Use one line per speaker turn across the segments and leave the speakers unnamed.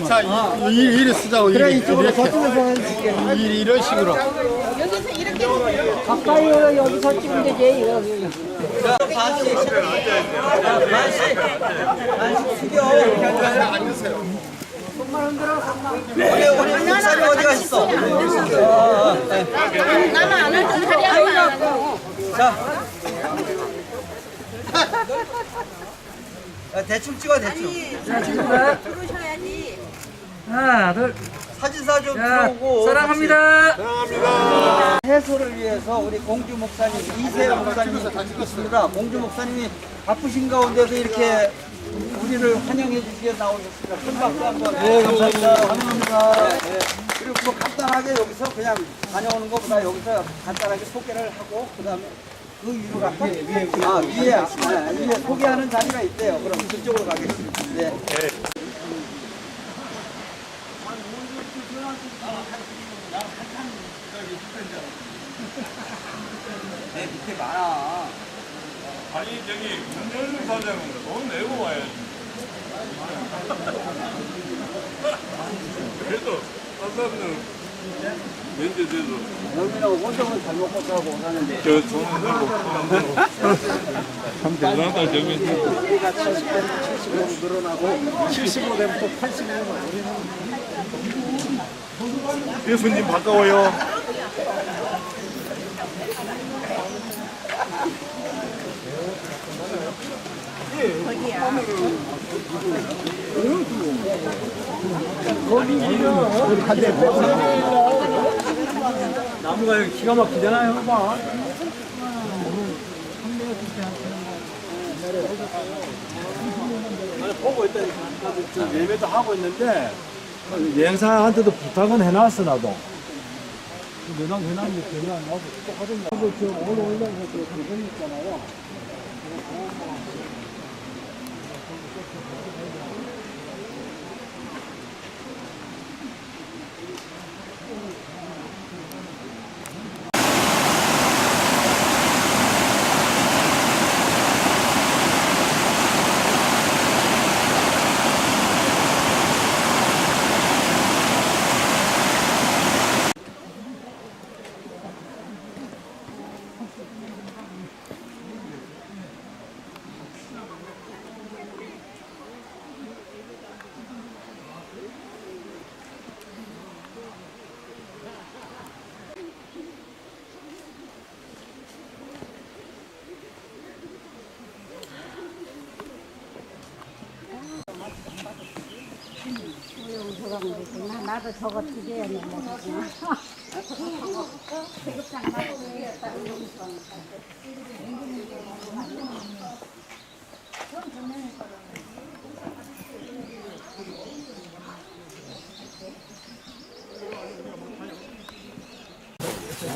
자, 이리 쓰자고.
그래, 이쪽으로 저쪽에서 해줄게.
이런 식으로.
여기서 이렇게
가까이 여기서 찍으면 되지. 여기.
우리 쌀이 어디 갔어? 나는 안 할 때 살이 안 나고.
대충 찍어 대충.
들어오셔야지.
하나, 둘.
사진사 좀
자,
들어오고.
사랑합니다.
해소를 위해서 우리 공주 목사님 이세영 목사님이 있습니다. 공주 목사님이 바쁘신 가운데도 이렇게 우리를 환영해 주시게 나오셨습니다. 큰 박수 한번. 네, 감사합니다. 환영합니다. 네. 그리고 뭐 간단하게 여기서 그냥 다녀오는 것보다 여기서 간단하게 소개를 하고 그다음에 그 위로 갈까? 위에 소개하는 자리가 있대요. 그럼 그쪽으로 가겠습니다. 네. 내 밑에 많아.
아니 저기 문열는 사장은 돈 내고 와야지. 그래도 한 사람들은 면제돼도
여기는 혼자는 잘 먹고 살고 사는데
저 돈은 내고 참 대단하다 저기.
우리가 70대부터 75로 늘어나고
75대부터 85대.
예수님 반가워요.
나무가 여기 기가 막히잖아요. 봐. 보고 있다니까. 예매도 하고 있는데 여행사한테도 부탁은 해놨어 나도. 내랑 해놨는데 그냥 나도 똑같은 거. 저 오늘 올라가서 그 방송 있잖아요.
나도 저거 두개야 내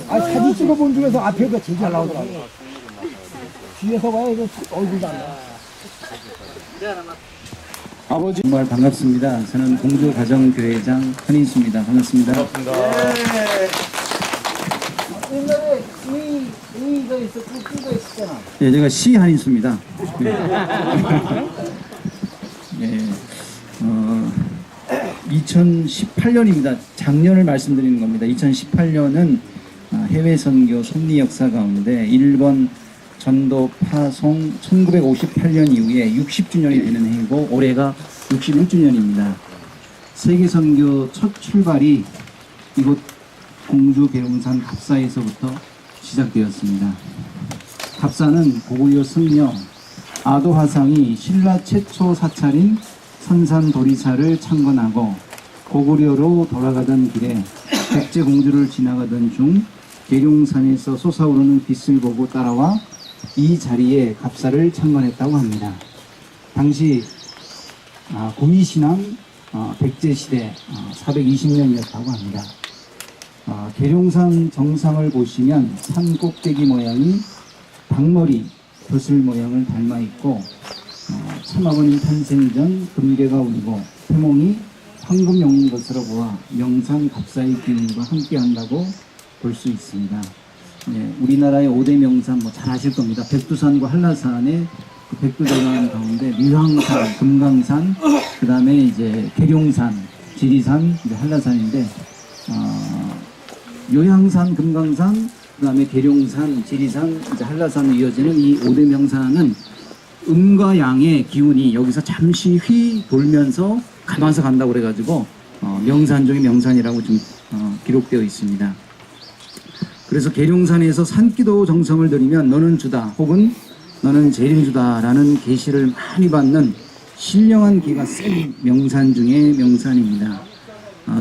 아, 사진 찍어본 중에서 앞에가 제일 잘 나오더라고. 뒤에서 봐야 이거 얼굴도 안 나와.
아버지 정말 반갑습니다. 저는 공주 가정교회장 한인수입니다. 반갑습니다.
옛날에 이거 있어, 거 있었잖아.
예, 제가 시 한인수입니다. 예, 2018년입니다. 작년을 말씀드리는 겁니다. 2018년은 해외 선교 섭리 역사 가운데 1번 전도 파송 1958년 이후에 60주년이 되는 해이고 올해가 61주년입니다. 세계 선교 첫 출발이 이곳 공주 계룡산 갑사에서부터 시작되었습니다. 갑사는 고구려 승려 아도 화상이 신라 최초 사찰인 선산도리사를 창건하고 고구려로 돌아가던 길에 백제 공주를 지나가던 중 계룡산에서 솟아오르는 빛을 보고 따라와 이 자리에 갑사를 창건했다고 합니다. 당시 구미신앙 백제시대 420년이었다고 합니다. 계룡산 정상을 보시면 산 꼭대기 모양이 닭머리, 벼슬 모양을 닮아 있고 참아버님 탄생 전 금괴가 울고 태몽이 황금용인 것으로 보아 명산 갑사의 기운과 함께한다고 볼 수 있습니다. 네, 우리나라의 5대 명산 뭐 잘 아실 겁니다. 백두산과 한라산의 그 백두대간 가운데 류황산, 금강산, 그 다음에 이제 계룡산, 지리산, 이제 한라산인데 요향산, 금강산, 그 다음에 계룡산, 지리산, 이제 한라산으로 이어지는 이 5대 명산은 음과 양의 기운이 여기서 잠시 휘 돌면서 가면서 간다고 그래가지고 명산 중에 명산이라고 좀 기록되어 있습니다. 그래서 계룡산에서 산기도 정성을 들이면 너는 주다 혹은 너는 재림주다 라는 계시를 많이 받는 신령한 기가 센 명산 중에 명산입니다.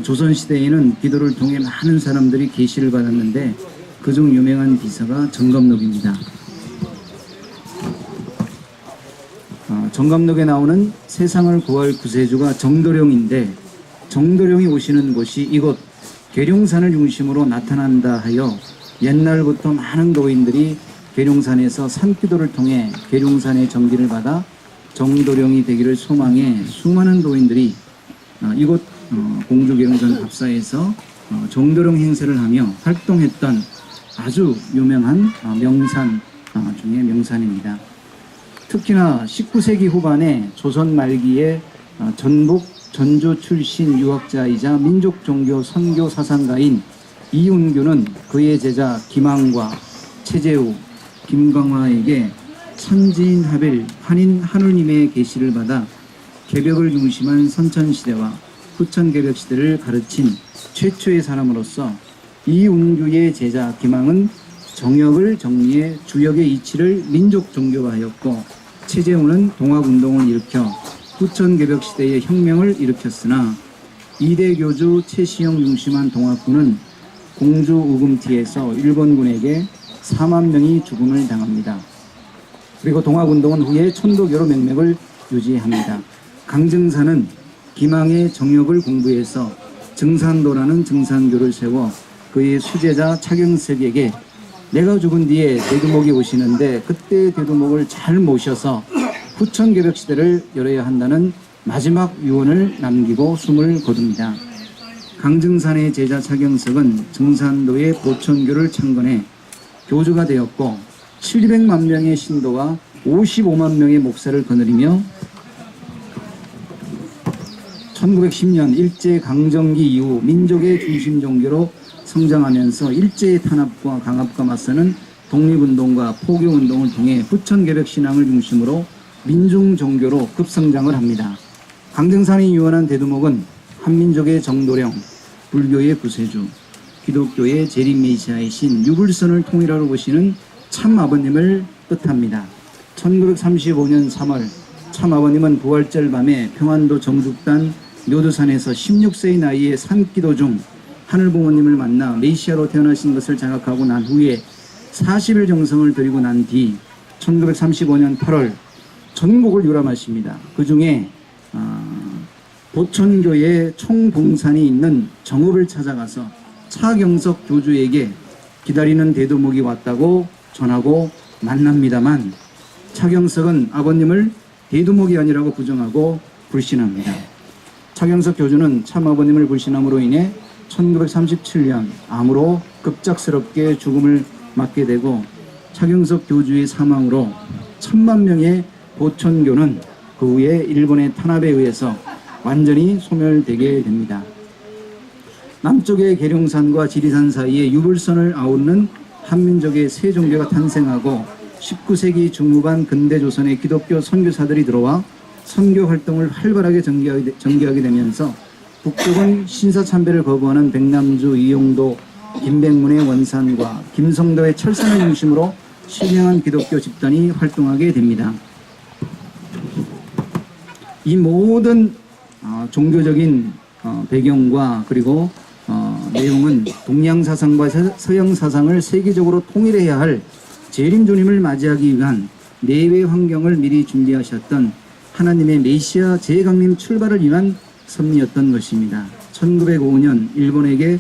조선시대에는 기도를 통해 많은 사람들이 계시를 받았는데 그중 유명한 비서가 정감록입니다. 정감록에 나오는 세상을 구할 구세주가 정도령인데 정도령이 오시는 곳이 이곳 계룡산을 중심으로 나타난다 하여 옛날부터 많은 도인들이 계룡산에서 산기도를 통해 계룡산의 정기를 받아 정도령이 되기를 소망해 수많은 도인들이 이곳 공주계룡산 갑사에서 정도령 행세를 하며 활동했던 아주 유명한 명산 중에 명산입니다. 특히나 19세기 후반에 조선 말기에 전북 전주 출신 유학자이자 민족 종교 선교 사상가인 이운규는 그의 제자 김항과 최재우, 김광화에게 천지인하별 환인 하느님의 계시를 받아 개벽을 중심한 선천시대와 후천개벽시대를 가르친 최초의 사람으로서 이운규의 제자 김항은 정역을 정리해 주역의 이치를 민족 종교화하였고 최재우는 동학운동을 일으켜 후천개벽시대의 혁명을 일으켰으나 이대 교주 최시영 중심한 동학군은 공주 우금티에서 일본군에게 4만 명이 죽음을 당합니다. 그리고 동학운동은 후에 천도교로 맥락을 유지합니다. 강증사는 김항의 정역을 공부해서 증산도라는 증산교를 세워 그의 수제자 차경석에게 내가 죽은 뒤에 대두목이 오시는데 그때 대두목을 잘 모셔서 후천개벽시대를 열어야 한다는 마지막 유언을 남기고 숨을 거둡니다. 강증산의 제자 차경석은 증산도의 보천교를 창건해 교주가 되었고 700만 명의 신도와 55만 명의 목사를 거느리며 1910년 일제강점기 이후 민족의 중심 종교로 성장하면서 일제의 탄압과 강압과 맞서는 독립운동과 포교운동을 통해 후천개벽 신앙을 중심으로 민중 종교로 급성장을 합니다. 강증산이 유언한 대두목은 한민족의 정도령, 불교의 구세주, 기독교의 재림메시아이신 유불선을 통일하러 오시는 참아버님을 뜻합니다. 1935년 3월 참아버님은 부활절 밤에 평안도 정죽단 묘두산에서 16세의 나이에 산기도 중 하늘부모님을 만나 메시아로 태어나신 것을 자각하고 난 후에 40일 정성을 들이고 난 뒤 1935년 8월 전국을 유람하십니다. 그 중에 보천교의 총봉산이 있는 정읍을 찾아가서 차경석 교주에게 기다리는 대두목이 왔다고 전하고 만납니다만 차경석은 아버님을 대두목이 아니라고 부정하고 불신합니다. 차경석 교주는 참아버님을 불신함으로 인해 1937년 암으로 급작스럽게 죽음을 맞게 되고 차경석 교주의 사망으로 1000만 명의 보천교는 그 후에 일본의 탄압에 의해서 완전히 소멸되게 됩니다. 남쪽의 계룡산과 지리산 사이에 유불선을 아우르는 한민족의 새 종교가 탄생하고 19세기 중후반 근대조선의 기독교 선교사들이 들어와 선교 활동을 활발하게 전개하게 되면서 북쪽은 신사참배를 거부하는 백남주, 이용도, 김백문의 원산과 김성도의 철산을 중심으로 신령한 기독교 집단이 활동하게 됩니다. 이 모든 종교적인 배경과 그리고 내용은 동양사상과 서양사상을 세계적으로 통일해야 할 재림주님을 맞이하기 위한 내외 환경을 미리 준비하셨던 하나님의 메시아 재강림 출발을 위한 섭리였던 것입니다. 1905년 일본에게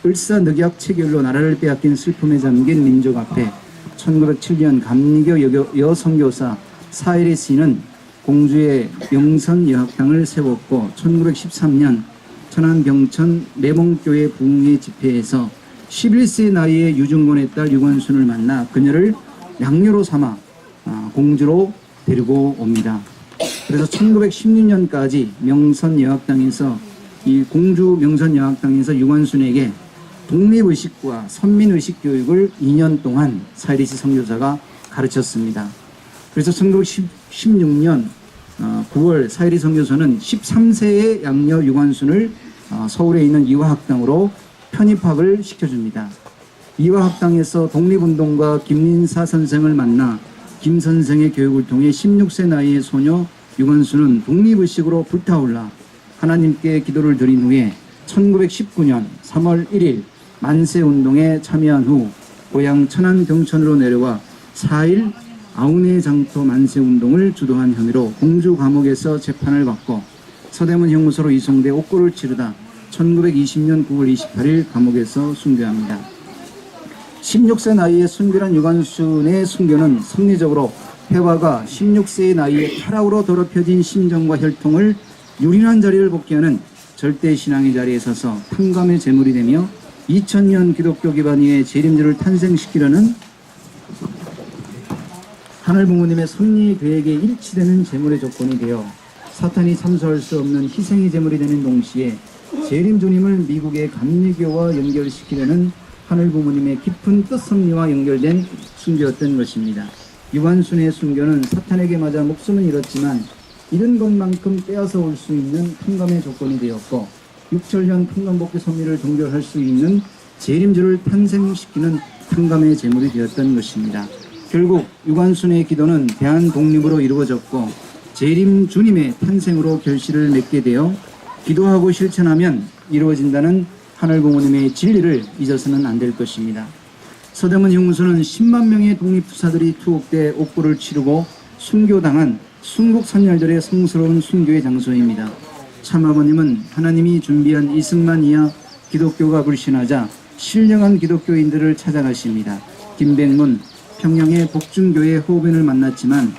을사늑약 체결로 나라를 빼앗긴 슬픔에 잠긴 민족 앞에 1907년 감리교 여선교사 사일의 씨는 공주의 명선여학당을 세웠고 1913년 천안 병천 매봉교회 부흥회 집회에서 11세 나이의 유증곤의 딸 유관순을 만나 그녀를 양녀로 삼아 공주로 데리고 옵니다. 그래서 1916년까지 명선여학당에서 이 공주 명선여학당에서 유관순에게 독립의식과 선민의식 교육을 2년 동안 사이리스 선교사가 가르쳤습니다. 그래서 1916년 9월 사이리 선교사는 13세의 양녀 유관순을 서울에 있는 이화학당으로 편입학을 시켜줍니다. 이화학당에서 독립운동가 김민사 선생을 만나 김 선생의 교육을 통해 16세 나이의 소녀 유관순은 독립의식으로 불타올라 하나님께 기도를 드린 후에 1919년 3월 1일 만세운동에 참여한 후 고향 천안 병천으로 내려와 4일 아우네 장터 만세운동을 주도한 혐의로 공주 감옥에서 재판을 받고 서대문 형무소로 이송돼 옥고를 치르다 1920년 9월 28일 감옥에서 순교합니다. 16세 나이에 순교한 유관순의 순교는 성리적으로 회화가 16세의 나이에 타락으로 더럽혀진 심정과 혈통을 유린한 자리를 복귀하는 절대신앙의 자리에 서서 탕감의 제물이 되며 2000년 기독교 기반 위에 재림주를 탄생시키려는 하늘 부모님의 섭리 계획에 일치되는 제물의 조건이 되어 사탄이 참수할 수 없는 희생의 제물이 되는 동시에 재림 주님을 미국의 감리교와 연결시키려는 하늘 부모님의 깊은 뜻 섭리와 연결된 순교였던 것입니다. 유관순의 순교는 사탄에게 맞아 목숨은 잃었지만 잃은 것만큼 빼앗아 올 수 있는 탕감의 조건이 되었고 육철현 탕감복귀 섭리를 동결할 수 있는 재림주를 탄생시키는 탕감의 제물이 되었던 것입니다. 결국 유관순의 기도는 대한 독립으로 이루어졌고 재림 주님의 탄생으로 결실을 맺게 되어 기도하고 실천하면 이루어진다는 하늘 부모님의 진리를 잊어서는 안 될 것입니다. 서대문 형무소는 10만 명의 독립투사들이 투옥돼 옥고를 치르고 순교당한 순국선열절의 성스러운 순교의 장소입니다. 참아버님은 하나님이 준비한 이승만 이하 기독교가 불신하자 신령한 기독교인들을 찾아가십니다. 김백문 평양의 복중교회 호흡인을 만났지만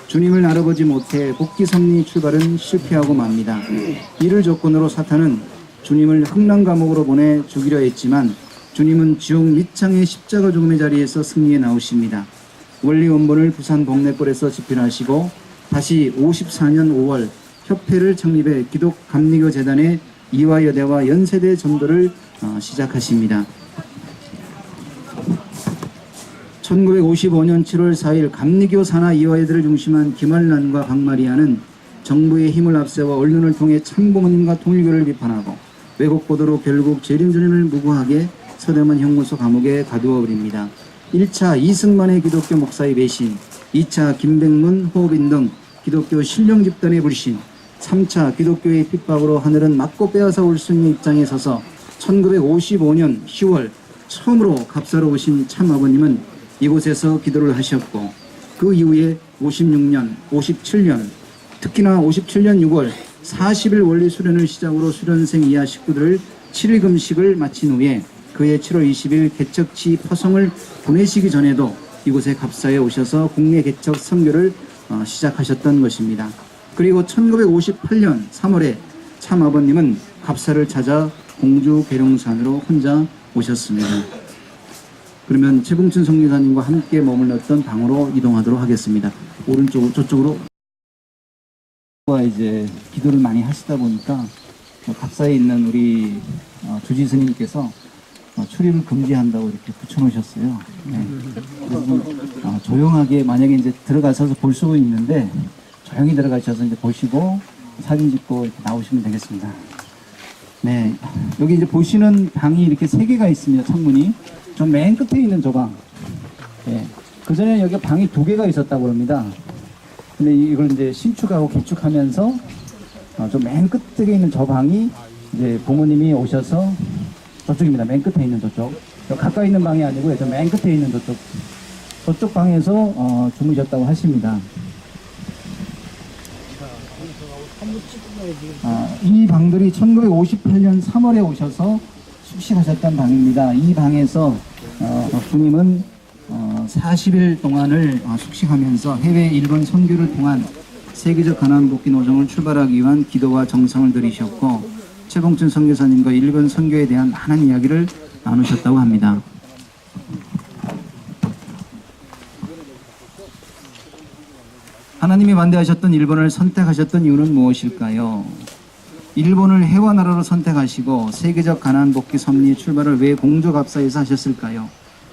주님을 알아보지 못해 복귀 섭리 출발은 실패하고 맙니다. 이를 조건으로 사탄은 주님을 흥랑 감옥으로 보내 죽이려 했지만 주님은 지옥 밑창의 십자가 죽음의 자리에서 승리해 나오십니다. 원리 원본을 부산 동네골에서 집필하시고 다시 54년 5월 협회를 창립해 기독 감리교 재단의 이화여대와 연세대 전도를 시작하십니다. 1955년 7월 4일 감리교 산하 이화여대를 중심한 김한란과 박마리아는 정부의 힘을 앞세워 언론을 통해 참부모님과 통일교를 비판하고 왜곡 보도로 결국 재림주님을 무고하게 서대문 형무소 감옥에 가두어 버립니다. 1차 이승만의 기독교 목사의 배신, 2차 김백문, 호흡인 등 기독교 신령 집단의 불신, 3차 기독교의 핍박으로 하늘은 맞고 빼앗아 올 수 있는 입장에 서서 1955년 10월 처음으로 갑사로 오신 참아버님은 이곳에서 기도를 하셨고 그 이후에 56년, 57년, 특히나 57년 6월 40일 원리 수련을 시작으로 수련생 이하 식구들을 7일 금식을 마친 후에 그해 7월 20일 개척지 포성을 보내시기 전에도 이곳에 갑사에 오셔서 국내 개척 선교를 시작하셨던 것입니다. 그리고 1958년 3월에 참아버님은 갑사를 찾아 공주 계룡산으로 혼자 오셨습니다. 그러면 최봉춘 성리사님과 함께 머물렀던 방으로 이동하도록 하겠습니다. 오른쪽으로 저쪽으로 이제 기도를 많이 하시다 보니까 갑사에 있는 우리 주지스님께서 출입을 금지한다고 이렇게 붙여놓으셨어요. 네. 그래서 조용하게 만약에 이제 들어가셔서 볼 수는 있는데 조용히 들어가셔서 이제 보시고 사진 찍고 이렇게 나오시면 되겠습니다. 네, 여기 이제 보시는 방이 이렇게 3개가 있습니다. 창문이 저 맨 끝에 있는 저 방. 네. 그 전에 여기 방이 2개가 있었다고 합니다. 근데 이걸 이제 신축하고 개축하면서 저 맨 끝에 있는 저 방이 이제 부모님이 오셔서 저쪽입니다. 맨 끝에 있는 저쪽. 가까이 있는 방이 아니고요. 저 맨 끝에 있는 저쪽 방에서 주무셨다고 하십니다. 이 방들이 1958년 3월에 오셔서 숙식하셨던 방입니다. 이 방에서 주님은 40일 동안을 숙식하면서 해외 일본 선교를 통한 세계적 가난복귀 노정을 출발하기 위한 기도와 정성을 들이셨고 최봉준 선교사님과 일본 선교에 대한 많은 이야기를 나누셨다고 합니다. 하나님이 반대하셨던 일본을 선택하셨던 이유는 무엇일까요? 일본을 해화나라로 선택하시고 세계적 가난복귀 섭리의 출발을 왜 공조갑사에서 하셨을까요?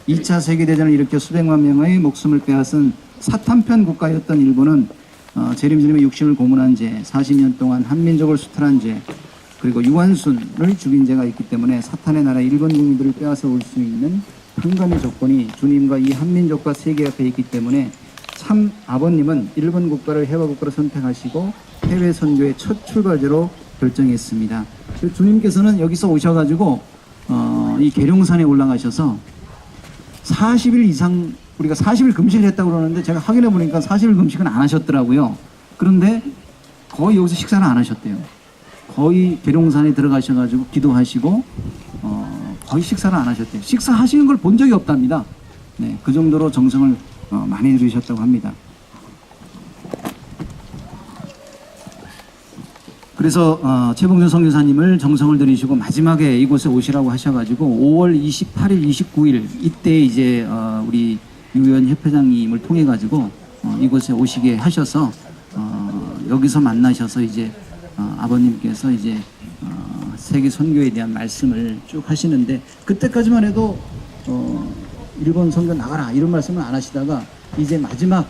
2차 세계대전을 일으켜 수백만 명의 목숨을 빼앗은 사탄편 국가였던 일본은 재림주님의 육신을 고문한 죄, 40년 동안 한민족을 수탈한 죄, 그리고 유한순을 죽인 죄가 있기 때문에 사탄의 나라 일본 국민들을 빼앗아 올 수 있는 한간의 조건이 주님과 이 한민족과 세계 앞에 있기 때문에 참 아버님은 일본 국가를 해화 국가로 선택하시고 해외 선교의 첫 출발지로 결정했습니다. 주님께서는 여기서 오셔가지고 이 계룡산에 올라가셔서 40일 이상 우리가 40일 금식을 했다고 그러는데 제가 확인해 보니까 40일 금식은 안 하셨더라고요. 그런데 거의 여기서 식사를 안 하셨대요. 거의 계룡산에 들어가셔가지고 기도하시고 거의 식사를 안 하셨대요. 식사하시는 걸 본 적이 없답니다. 네, 그 정도로 정성을 많이 들이셨다고 합니다. 그래서 최봉준 선교사님을 정성을 들이시고 마지막에 이곳에 오시라고 하셔가지고 5월 28일, 29일 이때 이제 우리 유엔 협회장님을 통해 가지고 이곳에 오시게 하셔서 여기서 만나셔서 이제 아버님께서 이제 세계 선교에 대한 말씀을 쭉 하시는데 그때까지만 해도 일본 선교 나가라 이런 말씀을 안 하시다가 이제 마지막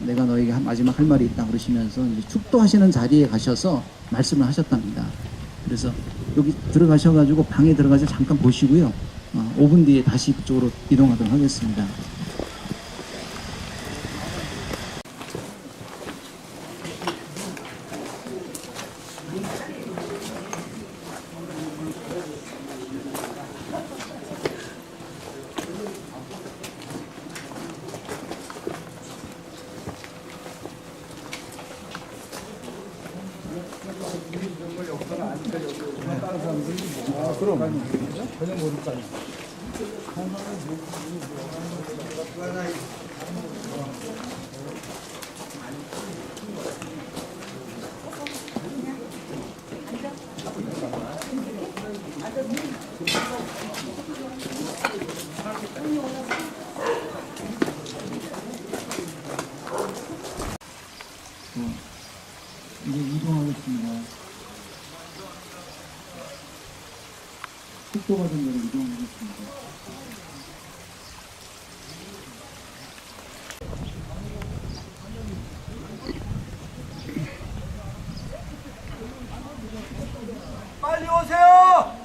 내가 너에게 마지막 할 말이 있다 그러시면서 이제 축도하시는 자리에 가셔서 말씀을 하셨답니다. 그래서 여기 들어가셔가지고 방에 들어가서 잠깐 보시고요. 5분 뒤에 다시 그쪽으로 이동하도록 하겠습니다. 이제 이동하겠습니다. 숙소가 된 데로 이동하겠습니다.
빨리 오세요.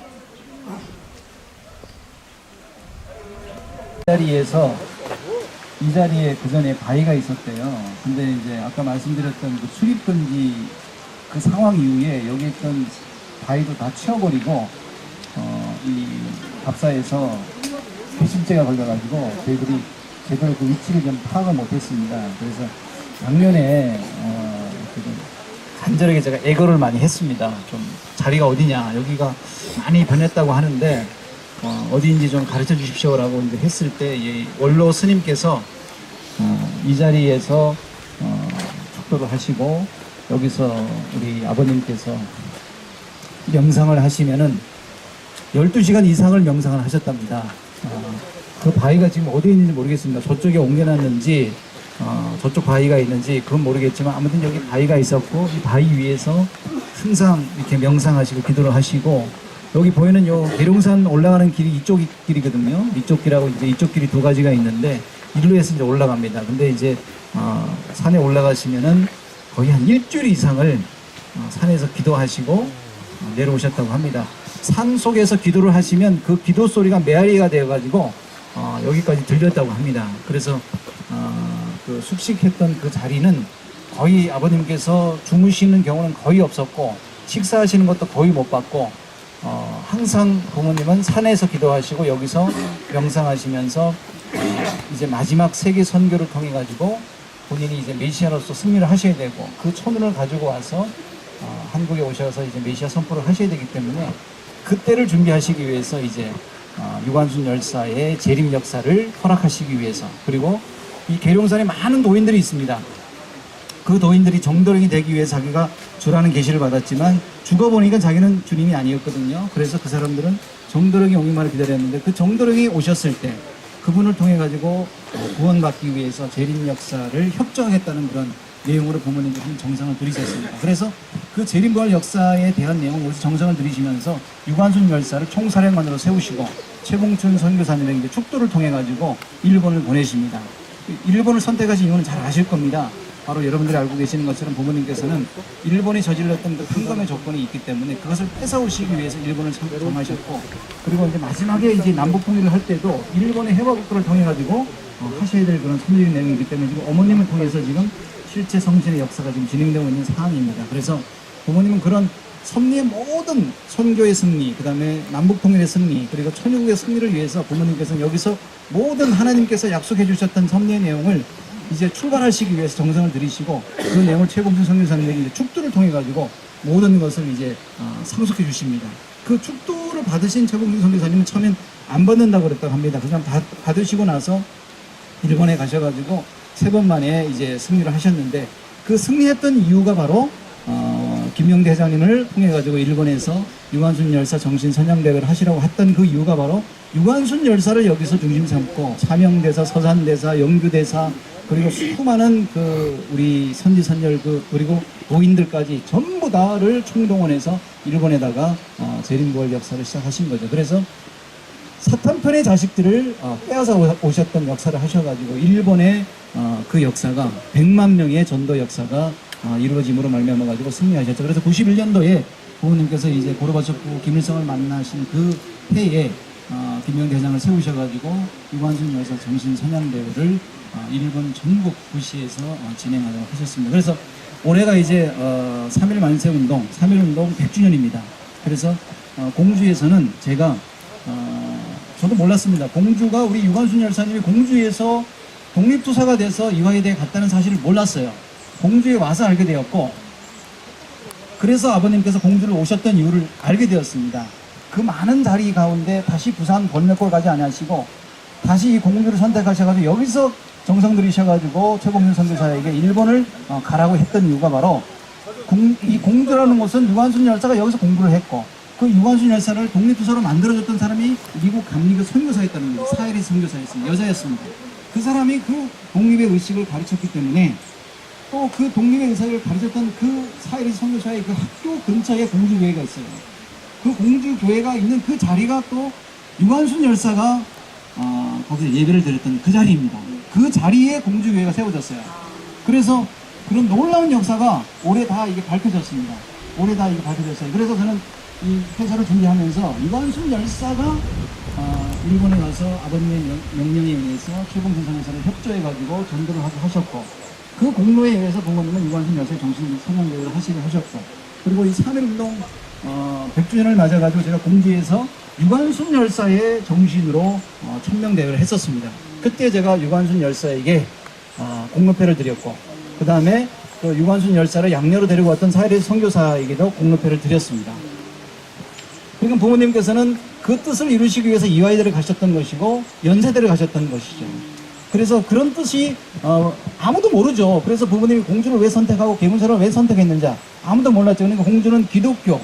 이 자리에 그 전에 바위가 있었대요. 근데 이제 아까 말씀드렸던 그 출입금지 그 상황 이후에 여기 있던 바위도 다 치워버리고 이 답사에서 괘씸죄가 걸려가지고 저희들이 제대로 그 위치를 좀 파악을 못했습니다. 그래서 작년에 간절하게 제가 애거를 많이 했습니다. 좀 자리가 어디냐, 여기가 많이 변했다고 하는데 어디인지 좀 가르쳐 주십시오라고 이제 했을 때 원로 스님께서 이 자리에서 축도를 하시고 여기서 우리 아버님께서 명상을 하시면은 12시간 이상을 명상을 하셨답니다. 그 바위가 지금 어디에 있는지 모르겠습니다. 저쪽에 옮겨놨는지 저쪽 바위가 있는지 그건 모르겠지만 아무튼 여기 바위가 있었고 이 바위 위에서 항상 이렇게 명상하시고 기도를 하시고 여기 보이는 요 계룡산 올라가는 길이 이쪽 길이거든요. 이쪽 길하고 이제 이쪽 길이 두 가지가 있는데 일로 해서 이제 올라갑니다. 근데 이제 산에 올라가시면은 거의 한 일주일 이상을 산에서 기도하시고 내려오셨다고 합니다. 산 속에서 기도를 하시면 그 기도 소리가 메아리가 되어가지고 여기까지 들렸다고 합니다. 그래서 그 숙식했던 그 자리는 거의 아버님께서 주무시는 경우는 거의 없었고 식사하시는 것도 거의 못 봤고 항상 부모님은 산에서 기도하시고 여기서 명상하시면서 이제 마지막 세계 선교를 통해 가지고 본인이 이제 메시아로서 승리를 하셔야 되고 그 초문을 가지고 와서 한국에 오셔서 이제 메시아 선포를 하셔야 되기 때문에 그때를 준비하시기 위해서 이제 유관순 열사의 재림 역사를 허락하시기 위해서 그리고 이 계룡산에 많은 도인들이 있습니다. 그 도인들이 정도령이 되기 위해 자기가 주라는 계시를 받았지만 죽어보니까 자기는 주님이 아니었거든요. 그래서 그 사람들은 정도령이 오기만을 기다렸는데 그 정도령이 오셨을 때 그분을 통해 가지고 구원받기 위해서 재림 역사를 협조하겠다는 그런 내용으로 부모님들은 정성을 들이셨습니다. 그래서 그 재림부활 역사에 대한 내용을 여기서 정성을 들이시면서 유관순 열사를 총사령관으로 세우시고 최봉춘 선교사님에게 이제 축도를 통해 가지고 일본을 보내십니다. 일본을 선택하신 이유는 잘 아실 겁니다. 바로 여러분들이 알고 계시는 것처럼 부모님께서는 일본이 저질렀던 그 한검의 조건이 있기 때문에 그것을 뺏어오시기 위해서 일본을 정하셨고, 그리고 이제 마지막에 이제 남북 통일을 할 때도 일본의 해화 국가를 통해 가지고 하셔야 될 그런 선리적인 내용이기 때문에 지금 어머님을 통해서 지금 실제 성신의 역사가 지금 진행되고 있는 상황입니다. 그래서 부모님은 그런 섭리의 모든 선교의 승리, 그 다음에 남북 통일의 승리, 그리고 천유국의 승리를 위해서 부모님께서는 여기서 모든 하나님께서 약속해 주셨던 섭리의 내용을 이제 출발하시기 위해서 정성을 들이시고 그 내용을 최봉순 선교사님에게 이제 축도를 통해 가지고 모든 것을 이제 상속해 주십니다. 그 축도를 받으신 최봉순 선교사님은 처음엔 안 받는다고 그랬다고 합니다. 그냥 받으시고 나서 일본에 가셔가지고 3번 만에 이제 승리를 하셨는데, 그 승리했던 이유가 바로 김영대 회장님을 통해 가지고 일본에서 유관순 열사 정신 선양대회를 하시라고 했던 그 이유가 바로 유관순 열사를 여기서 중심 삼고 사명대사, 서산대사, 영규대사, 그리고 수많은 그 우리 선지선열 그리고 도인들까지 전부 다를 총동원해서 일본에다가 재림부활 역사를 시작하신 거죠. 그래서 사탄편의 자식들을 빼앗아 오셨던 역사를 하셔가지고 일본의 그 역사가 100만 명의 전도 역사가 이루어짐으로 말미암아가지고 승리하셨죠. 그래서 91년도에 부모님께서 이제 고르바초프 김일성을 만나신 그 해에 김영대 회장을 세우셔가지고 유관순 열사 정신 선양대회를 일본 전국 도시에서 진행하도록 하셨습니다. 그래서 올해가 이제 3.1 만세운동, 3.1운동 100주년입니다. 그래서 공주에서는 제가 저도 몰랐습니다. 공주가 우리 유관순 열사님이 공주에서 독립투사가 돼서 이화여대에 갔다는 사실을 몰랐어요. 공주에 와서 알게 되었고, 그래서 아버님께서 공주를 오셨던 이유를 알게 되었습니다. 그 많은 자리 가운데 다시 부산 본맥골 가지 않으시고 다시 이 공주를 선택하셔가지고 여기서 정성 들이셔가지고 최봉순 선교사에게 일본을 가라고 했던 이유가 바로 이 공주라는 곳은 유관순 열사가 여기서 공부를 했고, 그 유관순 열사를 독립투사로 만들어줬던 사람이 미국 감리교 선교사였다는 거예요. 사이리 선교사였습니다. 여자였습니다. 그 사람이 그 독립의 의식을 가르쳤기 때문에 또 그 독립의 의식을 가르쳤던 그 사이리 선교사의 그 학교 근처에 공주교회가 있어요. 그 공주교회가 있는 그 자리가 또 유관순 열사가 거기서 예배를 드렸던 그 자리입니다. 그 자리에 공주교회가 세워졌어요. 그래서 그런 놀라운 역사가 올해 다 이게 밝혀졌습니다. 올해 다 이게 밝혀졌어요. 그래서 저는 이 회사를 준비하면서 유관순 열사가 일본에 가서 아버님의 명령에 의해서 최봉순 선교사를 협조해가지고 전도를 하셨고, 그 공로에 의해서 부모님은 유관순 열사의 정신 선양대회를 하셨고, 그리고 이 3.1운동 100주년을 맞아가지고 제가 공주에서 유관순 열사의 정신으로 천명대회를 했었습니다. 그때 제가 유관순 열사에게 공로패를 드렸고, 그 다음에 그 유관순 열사를 양녀로 데리고 왔던 사이리 선교사에게도 공로패를 드렸습니다. 그러니까 부모님께서는 그 뜻을 이루시기 위해서 이화여대를 가셨던 것이고 연세대를 가셨던 것이죠. 그래서 그런 뜻이 아무도 모르죠. 그래서 부모님이 공주를 왜 선택하고 개문사를 왜 선택했는지 아무도 몰랐죠. 그러니까 공주는 기독교,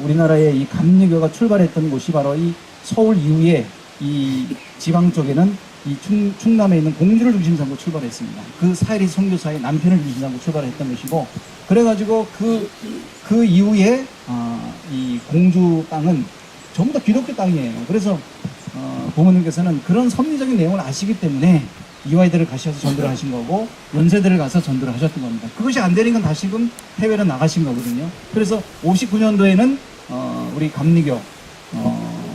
우리나라의 이 감리교가 출발했던 곳이 바로 이 서울 이후에 이 지방 쪽에는 이 충남에 있는 공주를 중심 삼고 출발했습니다. 그 사이리 선교사의 남편을 중심 삼고 출발했던 것이고, 그래가지고 그 이후에 이 공주 땅은 전부 다 기독교 땅이에요. 그래서 부모님께서는 그런 섭리적인 내용을 아시기 때문에 이화여대를 가셔서 전도를 하신 거고 연세대를 가서 전도를 하셨던 겁니다. 그것이 안 되는 건 다시금 해외로 나가신 거거든요. 그래서 59년도에는 우리 감리교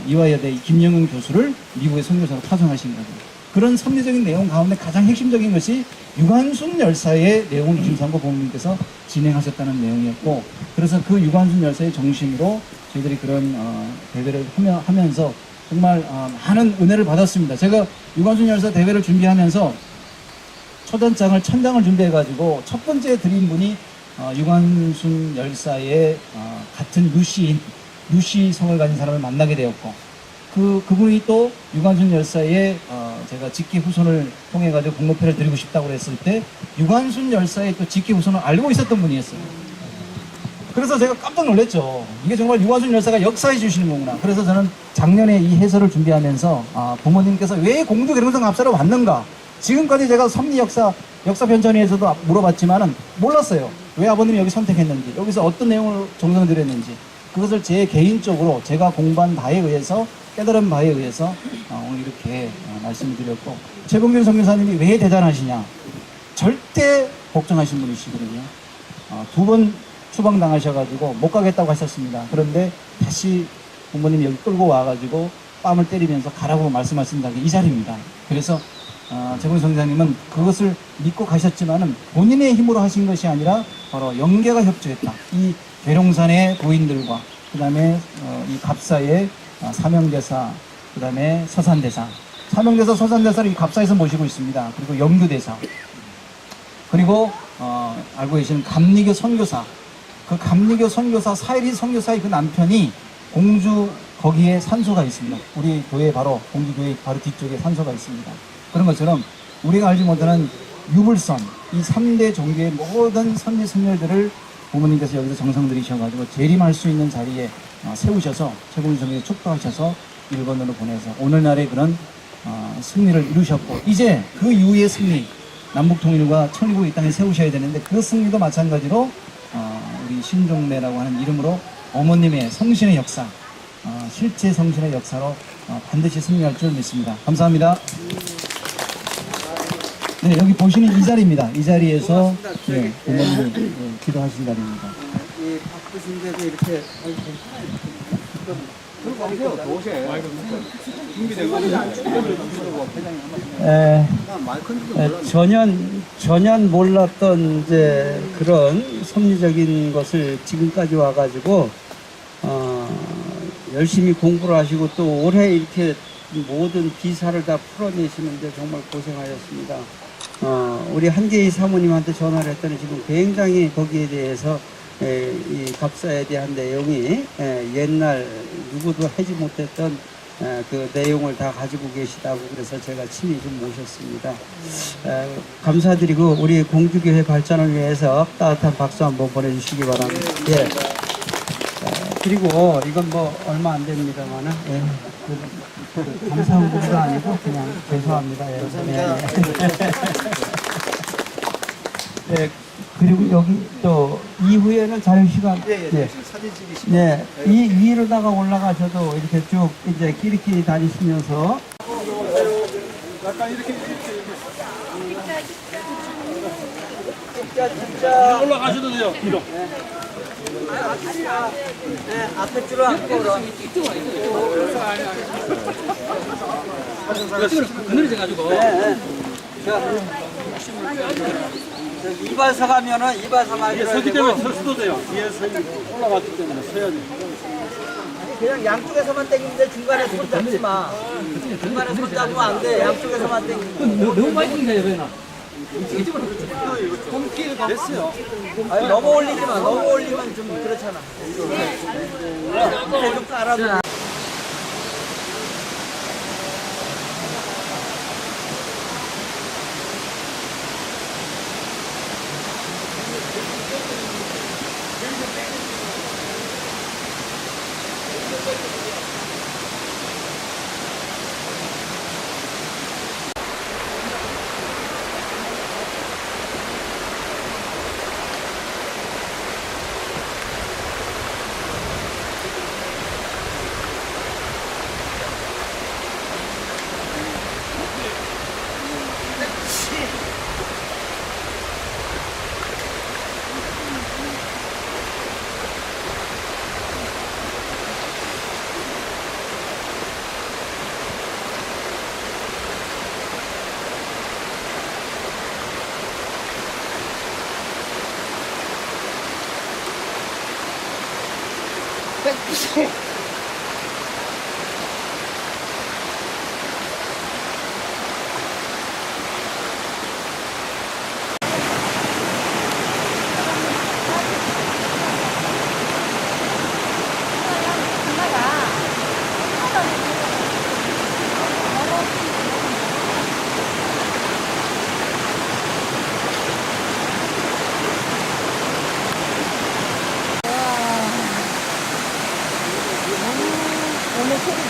이화여대 김영은 교수를 미국의 선교사로 파송하신 거죠. 그런 섭리적인 내용 가운데 가장 핵심적인 것이 유관순 열사의 내용을 중심 삼고 부모님께서 진행하셨다는 내용이었고, 그래서 그 유관순 열사의 정신으로 저희들이 그런 대회를 하면서 정말 많은 은혜를 받았습니다. 제가 유관순 열사 대회를 준비하면서 초단장을 1000장을 준비해가지고 첫 번째 드린 분이 유관순 열사의 같은 루시 성을 가진 사람을 만나게 되었고, 그분이 또 유관순 열사의 제가 직계 후손을 통해 가지고 공로패를 드리고 싶다고 그랬을 때 유관순 열사의 또 직계 후손을 알고 있었던 분이었어요. 그래서 제가 깜짝 놀랐죠. 이게 정말 유관순 열사가 역사해 주시는 거구나. 그래서 저는 작년에 이 해설을 준비하면서 부모님께서 왜 공주 계룡산 갑사로 왔는가. 지금까지 제가 섭리 역사 편찬위에서도 물어봤지만은 몰랐어요. 왜 아버님이 여기 선택했는지, 여기서 어떤 내용을 정성들였는지. 그것을 제 개인적으로 제가 공부한 바에 의해서, 깨달은 바에 의해서 오늘 이렇게 말씀을 드렸고, 최봉균 선교사님이 왜 대단하시냐. 절대 복종하신 분이시거든요. 2번 추방당하셔가지고 못 가겠다고 하셨습니다. 그런데 다시 부모님이 여기 끌고 와가지고 뺨을 때리면서 가라고 말씀하신다는 게 이 자리입니다. 그래서 최봉균 선교사님은 그것을 믿고 가셨지만은 본인의 힘으로 하신 것이 아니라 바로 영계가 협조했다. 이 계룡산의 도인들과 그 다음에 이 갑사의 사명대사, 그 다음에 서산대사, 사명대사, 서산대사를 이 갑사에서 모시고 있습니다. 그리고 영규대사, 그리고 알고 계시는 감리교 선교사, 그 감리교 선교사 사일이 선교사의 그 남편이 공주 거기에 산소가 있습니다. 우리 교회 바로 공주교회 바로 뒤쪽에 산소가 있습니다. 그런 것처럼 우리가 알지 못하는 유불선, 이 3대 종교의 모든 선지 선열들을 부모님께서 여기서 정성 들이셔가지고 재림할 수 있는 자리에 세우셔서 최고위 성에 축복하셔서 일본으로 보내서 오늘날의 그런 승리를 이루셨고, 이제 그 이후의 승리, 남북통일과 천리국 이 땅에 세우셔야 되는데 그 승리도 마찬가지로 우리 신종래라고 하는 이름으로 어머님의 성신의 역사, 실제 성신의 역사로 반드시 승리할 줄 믿습니다. 감사합니다. 네, 여기 보시는 이 자리입니다. 이 자리에서 네, 부모님을 기도하신 자리입니다.
이 바쁘신데도 이렇게
전혀 몰랐던 이제 그런 섭리적인 것을 지금까지 와가지고 열심히 공부를 하시고 또 올해 이렇게 모든 비사를 다 풀어내시는데 정말 고생하셨습니다. 우리 한계희 사모님한테 전화를 했더니 지금 굉장히 거기에 대해서 이 갑사에 대한 내용이 옛날 누구도 하지 못했던 그 내용을 다 가지고 계시다고 그래서 제가 친히 좀 모셨습니다. 감사드리고 우리 공주교회 발전을 위해서 따뜻한 박수 한번 보내주시기 바랍니다. 예. 그리고 이건 뭐 얼마 안 됩니다만은 감사한 것도 아니고 그냥 죄송합니다. 예. 네. 그리고 여기 또 이후에는 자유시간
사진 찍으시고
네, 이 위로다가 올라가셔도 이렇게 쭉 이제 끼리끼리 다니시면서
약간 이렇게
진짜
올라가셔도 돼요. 뒤로.
네, 앞에 줄을 앉고 그럼 이발사 가면은 이발사 많이
서기 때문에 설 수도 돼요. 뒤에 올라갔기 때문에 서야 돼.
그냥 양쪽에서만 당기는데 중간에 손 잡지 마. 중간에 손 잡으면 안 돼. 양쪽에서만 당기면.
너무 많이 뛴다 왜 나?
됐어요.
아니 너무 올리지 마. 너무 올리면 좀 그렇잖아. 밑에 좀 깔아줘.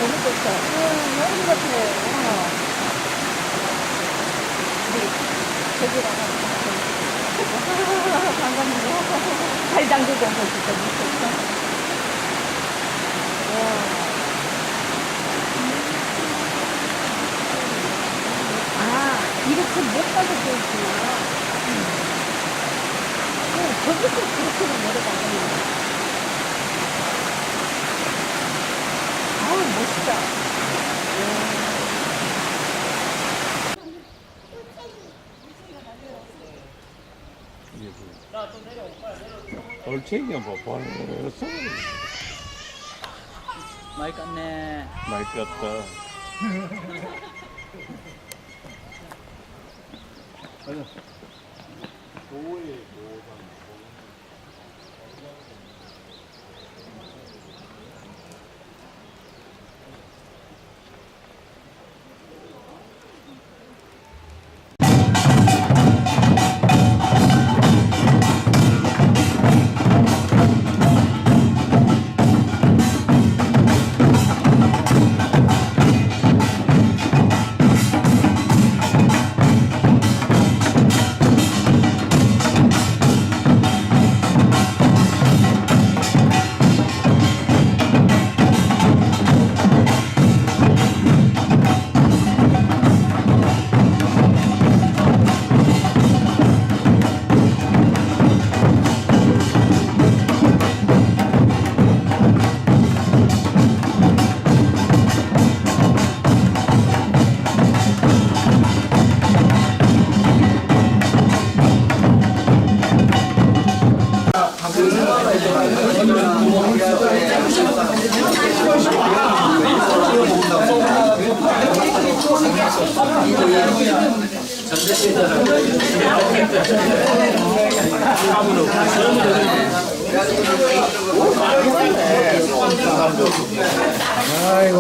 너무 좋다. 너무 좋다. 반갑네요. 달장도 보고 진짜 미쳤어. 이렇게 못 가서 보이구나. 저기서 그렇게 내려가거든요. 아우, 멋있다.
돌챙이가 뭐 벌써
많이 깠네.
많이 꼈다.
아이고.